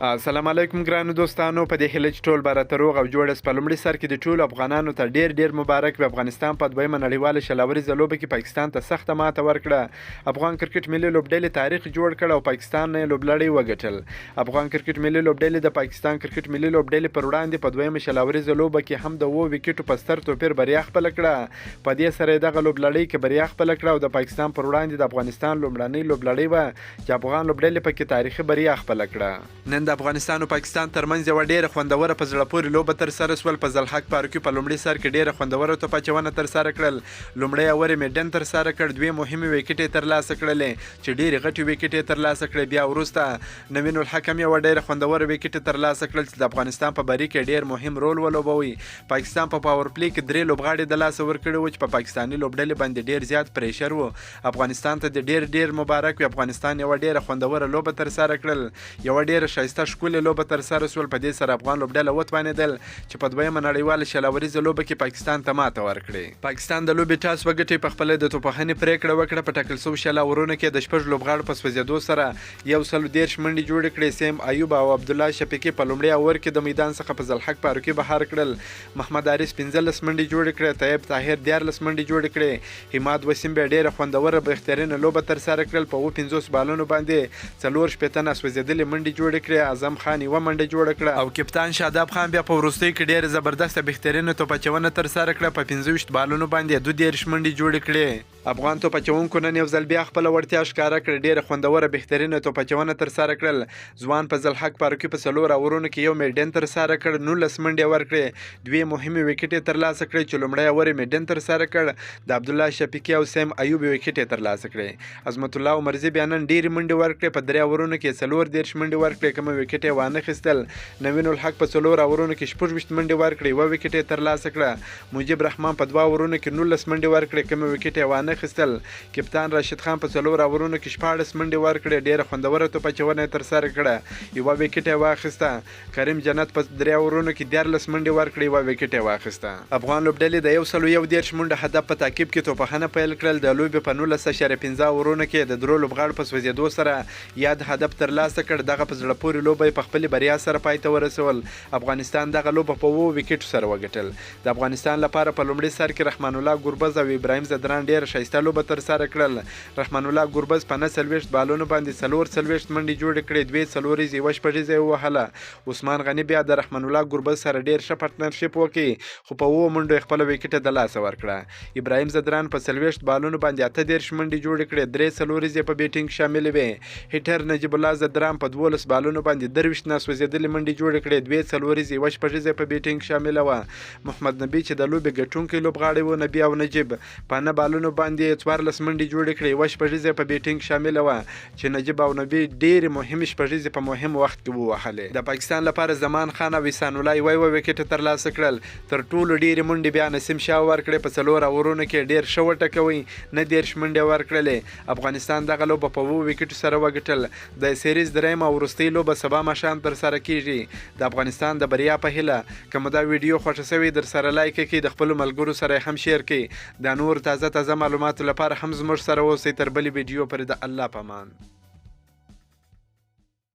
السلام علیکم ګرانو دوستانو، په دې هیله چې ټول به راته روغ او جوړ یاست. په لومړي سر کې د ټولو افغانانو ته ډېر مبارک وي. افغانستان په دویمه نړیواله شلاوریزه لوبه کې پاکستان ته سخته ماته ورکړه. افغان کرکټ ملي لوبډلې تاریخ جوړ کړ او پاکستان نه لوبلړۍ وګټل. افغان کرکټ ملي لوبډلې د پاکستان کرکټ ملي لوبډلې پر وړاندې په دویمه شلاوریزه لوبه کې هم د 2 وکټو په ستر توپیر بریا خپل کړه. په دې سره دغه لوبلړۍ کې بریا خپل کړه او د پاکستان پر وړاندې د افغانستان لومړنۍ لوبلړۍ و چې افغان لوبډلې پکې تاریخي بریا خپل کړه. نن د افغانستان او پاکستان ترمنځ یو ډیره خوندوره په زړه پورې لوبه تر سره سول. په زلحق پارکي په لومړي سر کې ډیره خوندوره توپ اچونه تر سره کړل. لومړی اور میډن تر سره کړ، 2 مهمه وکټې تر لاسه کړلې چې ډیره غټي وکټې تر لاسه کړې. بیا وروسته نوین الحکم یو ډیره خوندوره وکټې تر لاسه کړل چې د افغانستان په بری کې ډیر مهم رول ولوبوي. پاکستان په پاور پلی کې 3 لوبغاړي د لاسه ورکړي و چې په پاکستاني لوبډلې باندې ډیر زیات پریشر و. افغانستان ته د ډیر مبارک وي. افغانستان یو ډیره خوندوره لوبه تر سره کړل، یو ډیره ښایسته ښکلې لوبه تر سره سول. په دې سره افغان لوبډله وتوانېدل چې په دویمه نړیواله شلاوریزه لوبه کې پاکستان ته ماته ورکړي. پاکستان د لوبې ټاس وګټي، په خپله د توپخانې پریکړه وکړه. په ټاکل سوي شلاورونو کې د 6 لوبغاړو په سوځېدو سره 130 منډې جوړې کړې. سیم ایوب او عبدالله شفیقي په لومړي اور کې د میدان څخه په زلحق پاروکي بهر کړل. محمد عارف 15 منډې جوړې کړې، طیب طاهر 14 منډې جوړې کړې. حماد وسیم به ډیره خوندوره بهترینه لوبه تر سره کړل. په 50 بالونو باندې 4 سوځېدلې منډې جوړې کړې. اعظم خان 1 منډه جوړه کړه او کپتان شاداب خان بیا په وروستۍ کې ډېر زبردست بهترینه توپ اچونه تر سره کړه. په 25 بالونو باندې 32 منډې جوړې کړې. افغان توپ اچونکو نن یو ځل بیا خپل وړتیا ښکاره کړه، ډېره خوندوره بهترینه توپ اچونه تر سره کړل. ځوان په زلحق پاروکي په 4 اورونو کې یو میډن تر سره کړ، 19 منډې ورکړې، 2 مهمې وکټې تر لاسه کړې چې لومړی اور میډن تر سره کړ. د عبدالله شفیقي او سیم ایوب وکټې تر لاسه کړې. عظمت الله عمرزي بیا نن ډېرې منډې ورکړې، په 3 اورونو کې 40 منډې ورکړې، کومه وکټې وانه خیستل. نوین الحق په 4 اورونو کې 26 منډې ورکړې، 1 وکټې تر لاسه کړه. مجيب رحمان په 2 اورونو کې 19 منډې ورکړې، کومه وکټې وانه خیستل. کپتان راشد خان په 4 اورونو کې 14 منډې ورکړې، ډېره خوندوره توپ اچونه تر سره کړه، 1 وکټې واخیسته. کریم جنت په 3 اورونو کې 14 منډې ورکړې، 1 وکټې واخیسته. افغان لوبډلې د 111 منډه هدف په تعقیب کې توپخانه پیل کړل. د لوبې په 19.15 اورونو کې د 3 لوبغاړو په سوځېدو سره یاد هدف تر لاسه کړ. دغه په زړه پورې لوبه په خپل بریا سره پای ته ورسول. افغانستان دغه لوبه په 2 وکټو سره وګټل. د افغانستان لپاره په لومړي سر کې رحمان الله ګربز او ابراهیم زدران ډېر ښایسته لوبه تر سره کړل. رحمان الله ګربز په 49 بالونو باندې 44 منډې جوړې کړې، 2 څلوریزې 1 شپږیزه ووهله. عثمان غني بیا د رحمان الله ګربز سره ډېر ښه پارتنرشپ وکړي، خو په 2 منډو خپل وکټ د لاسه ورکړه. ابراهیم زدران په 40 بالونو باندې 38 منډې جوړې کړې، 3 څلوریزې په بیټینګ شامل وې. هیټر نجیب الله زدران په 12 بالونو باندې 23 ناسوځېدلې منډې جوړې کړې، 2 څلوریزې 1 شپږیزه په بیټینګ شامل و. محمد نبی چې د لوبې ګټونکی لوبغاړی و، نبی او نجیب په 9 بالونو باندې 14 منډې جوړې کړې، 1 شپږیزه په بیټینګ شامل و چې نجیب او نبی ډېرې مهمې شپږیزې په مهم وخت کې ووهلې. د پاکستان لپاره زمان خان او احسان الله 1 وکټ تر لاسه کړل. تر ټولو ډېرې منډې بیا نسیم شاه ورکړې، په 4 اورونو کې ډېر ښه وټکوي، 19 منډې ورکړلې. افغانستان دغه لوبه په 2 وکټو سره وګټل. د سیریز درېیمه او وروستۍ لوبه سبا ماښام تر سره کیږي. د افغانستان د بریا په هیله که مو دا ویډیو خوښه شوې در سره لایک کړئ، د خپلو ملګرو سره هم شیر کړئ. د نور تازه معلوماتو لپاره هم زموږ سره اوسئ. تر بلې ویډیو پورې د الله په امان.